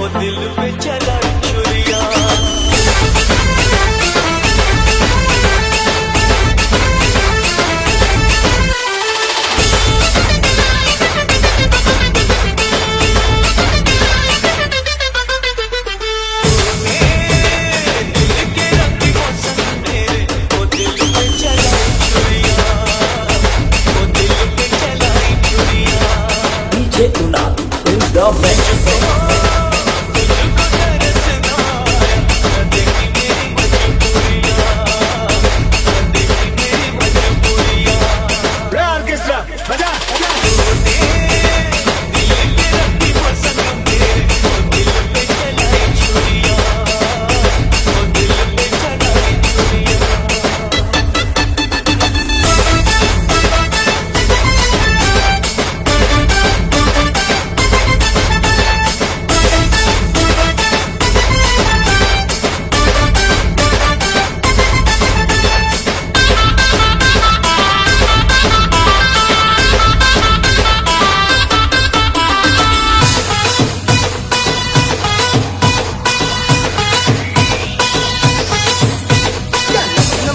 वो दिल पे चला छुरिया।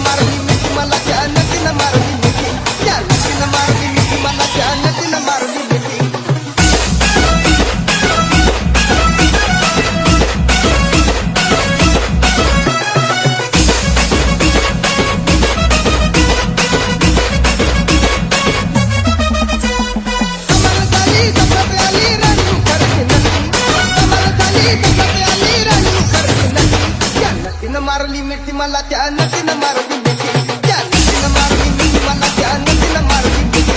मारली मिठी मला त्या नदीनं मारली मिठी, त्या नदीनं मारली मिठी मला त्या नदीनं मारली मिठी. कमल झाली जगात आली राणी मुखर्जी नदी, कमल झाली जगात आली राणी मुखर्जी नदी. त्या नदीनं मारली मिठी मला त्या नदीनं मारली मिठी, त्या नदीनं मारली मिठी मला त्या नदीनं मारली मिठी.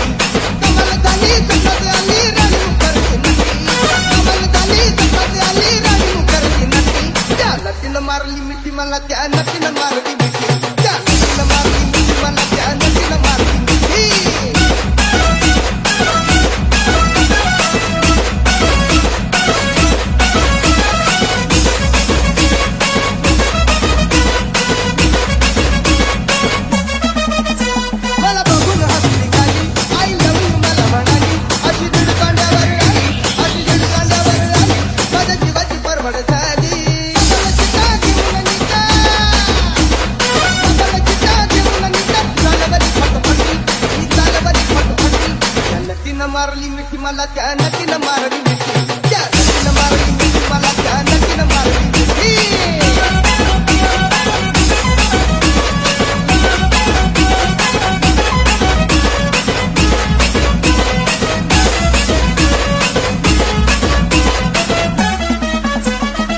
मारली मिठी मला त्या नदीनं मारली मिठी, त्या नदीनं मारली मिठी मला त्या नदीनं मारली मिठी.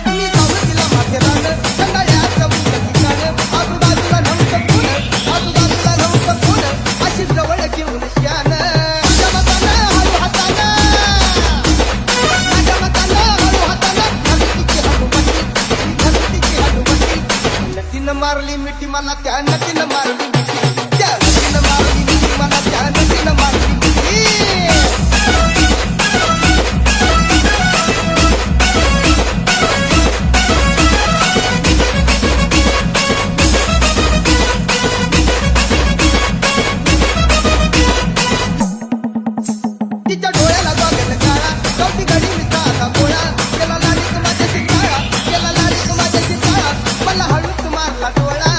मी सावतीला माथेरान कंडाळ्याचं मुलं ठिकाण, आजूबाजूला नव्हतं कोण, आजूबाजूला नव्हतं कोण, अशी जवळ घेऊन श्यान मारली मिठी मला त्या नदीनं मारली मिठी, त्या नदीनं मारली मिठी मला त्या नदीनं मारली मिठी. तिच्या डोळ्याला बघायला काळा, चौथी घडी मी साधा पोळा, केला लाडीत माझ्याशी काळा, केला लाडीत माझ्याशी काळा, मला हळूच मारला डोळा.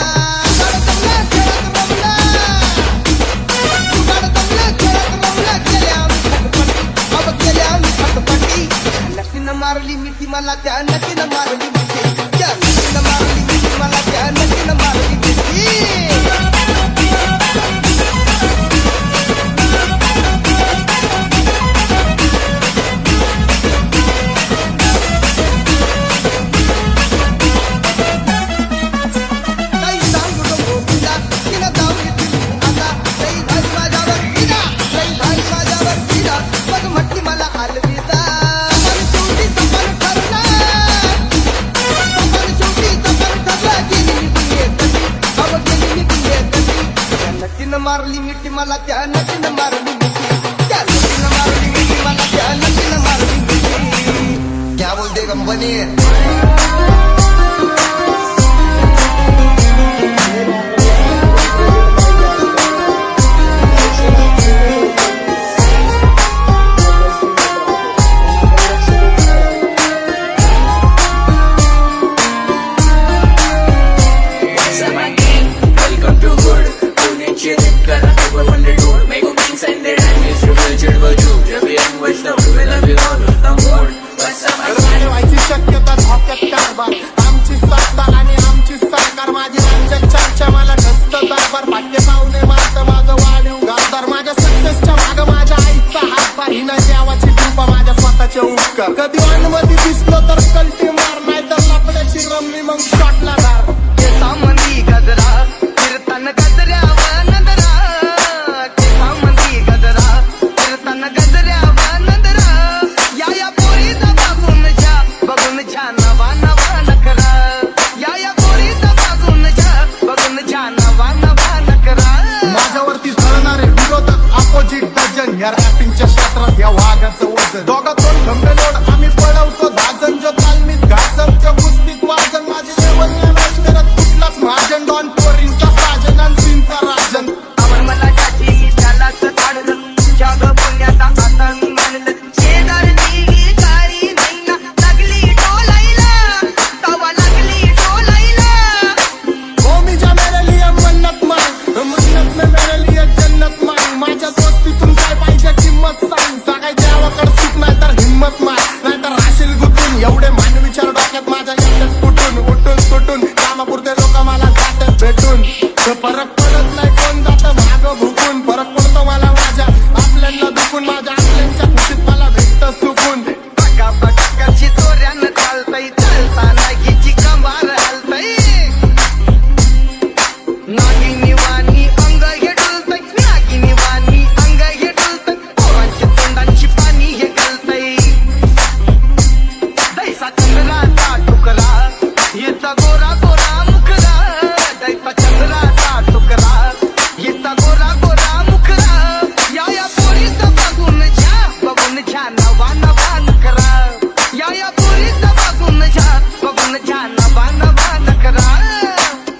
मारली मिठी मला त्या नदीनं मारली मिठी, त्या नदीनं मारली मिठी मला त्या नदीनं मारली मिठी. काही सांगू नको तिला, तिनं जाऊन दिली आता, काही झाली माझ्यावर तिला, काही झाली माझ्यावर तिला, मग म्हटली मला अलविदा. मारली मिठी मला त्या नदीनं मारली मिठी, त्या नदीनं मारली मिठी मला त्या नदीनं मारली मिठी. क्या बोलते कंपनी. उपकार. कधी वानमध्ये दिसलो तर कल्टी मार, नाही तर लाकडाची रमणी मग शॉटला धार. केसामंदी गजरा फिरताना गजऱ्यावर नजरा, केसामंदी गजरा फिरताना गजऱ्यावर नजरा. या पोरीचा बघून छा नवा नवा नखरा. या पोरीचा बघून छा नवा नवा नखरा. माझ्यावरती झळणारे विरोधक अपोजिट डझन, या रॅपिंगच्या क्षेत्रात या वाघाचं वजन. दोघातून खंबे लोड आम्ही पळवतो दाजन, जो तालमीत घासमच्या कुस्तीत वाजन. माझी लेवल नाही मॅच करत कुठलाच महाजन, डॉन पोरींचा साजन आणि सीनचा राजन. आपण मला त्याची त्यालाच काढलं, जग पुण्याचा आता मी मानलं. शेजारची काळी नैना लागली डोलायला, तवा लागली डोलायला. हो मी ज्या मेरे लिए मन्नत मांग, मन्नत में मेरे लिए जन्नत मांग. माझ्या दोस्तीतून काय पाहिजे किंमत सांग. सांगाय देवाकडे सुख नाही तर हिम्मत मार, नाही तर राशील गुतून. एवढे मान विचार डोक्यात माझ्या येतात कुठून उठून सुटून. कामापुरते लोक मला जातात भेटून, तर फरक पडत नाही कोण जातं मागं भुकून. फरक पडतो मला माझ्या आपल्यांना दुखून, माझ्या आपल्यांच्या खुशीत मला भेटतं सुकून. बघा बघा कशी चोऱ्यानं चालतंय, चालताना हिची कंबार हलतंय. नागिनी वाणी अंग हे डुलतंय, नागिनी वाणी अंग हे डुलतंय. पोरांची तोंडांची पाणी हे गलतंय. दैसा चंद्राचा तुकडा येता गोरा गोरा मुखरा. दैसा चंद्राचा तुकडा येता गोरा गोरा मुखरा. या पोरीचं बघून छा नवा नवा नखरा. या पोरीचं बघून छा नवा नवा नखरा.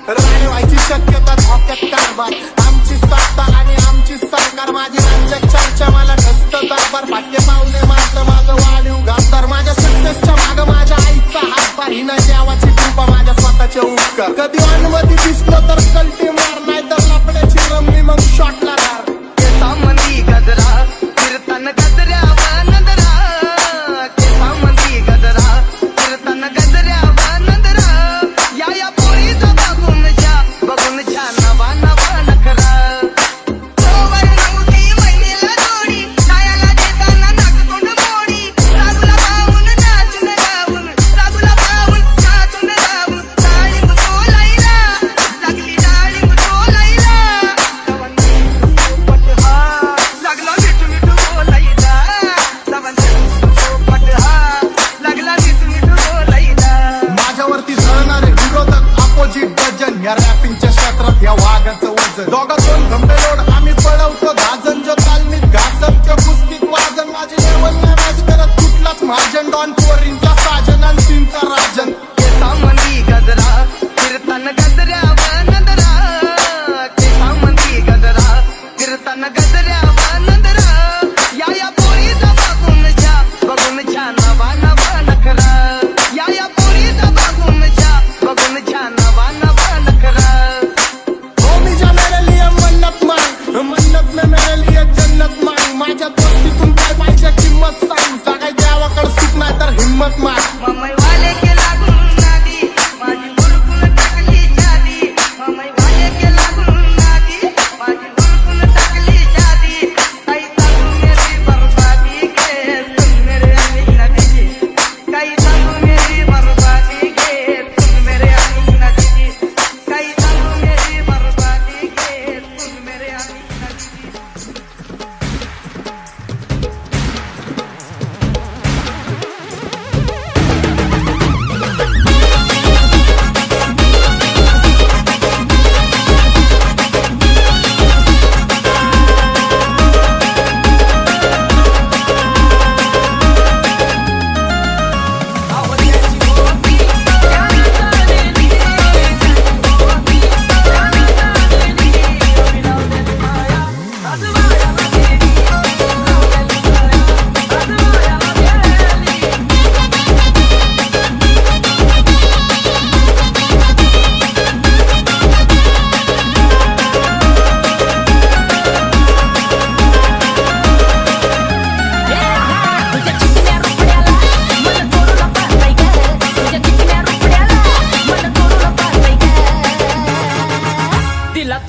राणी व्हायची शक्यता धोक्यात कारभार, आमची सत्ता आणि आमची सरकार. माझी राज्यात चर्चा मला ढसत दरबार. फाटके पावले मात्र माझं वाढीव गाजदार. माझ्या सक्सेसच्या माग माझ्या आईचा हातभार. हिना देवाची कृपा माझ्या स्वतःचे उपकार. कधी वानमध्ये दिसलो तर कल्टी मार, नाही तर लाकडाची रमणी मग शॉटला धार. केसामंदी गजरा फिरताना गजऱ्यावर नजरा, केसामंदी गजरा फिरताना गजऱ्यावर नजरा. या पोरीचा बघून छा नवा नवा नखरा. सोवर नव्हती महिनेला जोडी, नायाला देताना नाक तोंड मोडी. राजूला पाहून नाचून गाऊन, राजूला पाहून नाचून गाऊन. डाळिंब डोलायला लागली, डाळिंब डोलायला. पोपट हा लागला मिठू मिठू बोलायला. पोपट हा लागला मिठू मिठू बोलायला. माझ्यावरती झळणारे विरोधक अपोजिट डझन, या रॅपिंगच्या क्षेत्रात या वाघाचं वजन. दोघातून खंबे लोड आम्ही पळवतो दाजन, जो तालमीत घासमच्या कुस्तीत वाजन. माझी लेवल नाही मॅच करत कुठलाच महाजन, डॉन पोरींचा साजन आणि सीनचा राजन. केसामंदी गजरा फिरताना गजऱ्यावर नजरा, केसामंदी गजरा फिरताना गजऱ्यावर नजरा. या पोरीचा बघून छा नवा नवा नखरा. या पोरीचा बघून छा नवा नवा नखरा. हो मी ज्या मेरे लिए मन्नत मांग, मन्नत में मेरे लिए जन्नत मांग. माझ्या दोस्तीतून काय पाहिजे किंमत सांग. सांगाय देवाकडे सुख नाही तर हिम्मत मार. मम्मी वाले के लागून नादी, माझी हुरकून टाकली जादी. मम्मी वाले के लागून नादी, माझी हुरकून टाकली जादी. काही सांगू मेरी बर्बादी के, तुम मेरे अमीन नदी. काही सांगू मेरी बर्बादी के, तुम मेरे अमीन नदी. काही सांगू मेरी बर्बादी के, तुम मेरे अमीन नदी.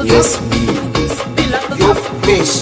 Yes, me. Yo, fish.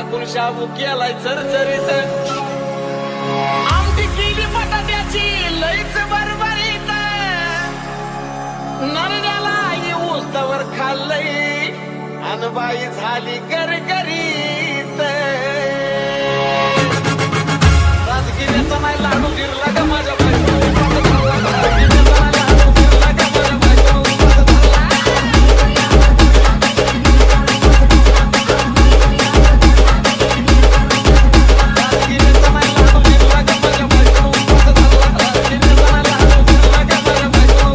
टाकून शाबू केलाय चरचरीत आमटी केली बटाट्याची लईच बरबरीत नरड्याला उस्तावर खाल्लंय अन बाई झाली गरगरीत राजगिऱ्याचा नाही लाडू गिरला ग माझ्या बायको राजगिऱ्याचा नाही लाडू गिरला ग माझ्या बायको राजगिऱ्याचा नाही लाडू गिरला ग माझ्या बायको राजगिऱ्याचा नाही लाडू गिरला ग माझ्या बायको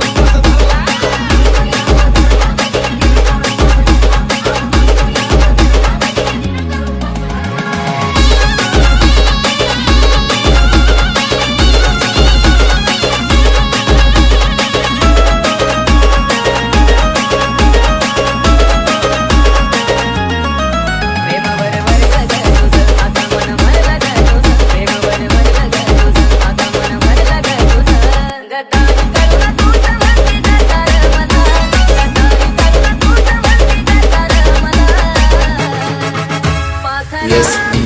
प्रेमावर वरलं ग तुझं आता मन भरलं ग तुझं प्रेमावर वरलं ग तुझं आता मन भरलं ग तुझं गद्दारी करून तूच म्हणते गद्दार मला गद्दारी करून तूच म्हणते गद्दार मला पाखरा SB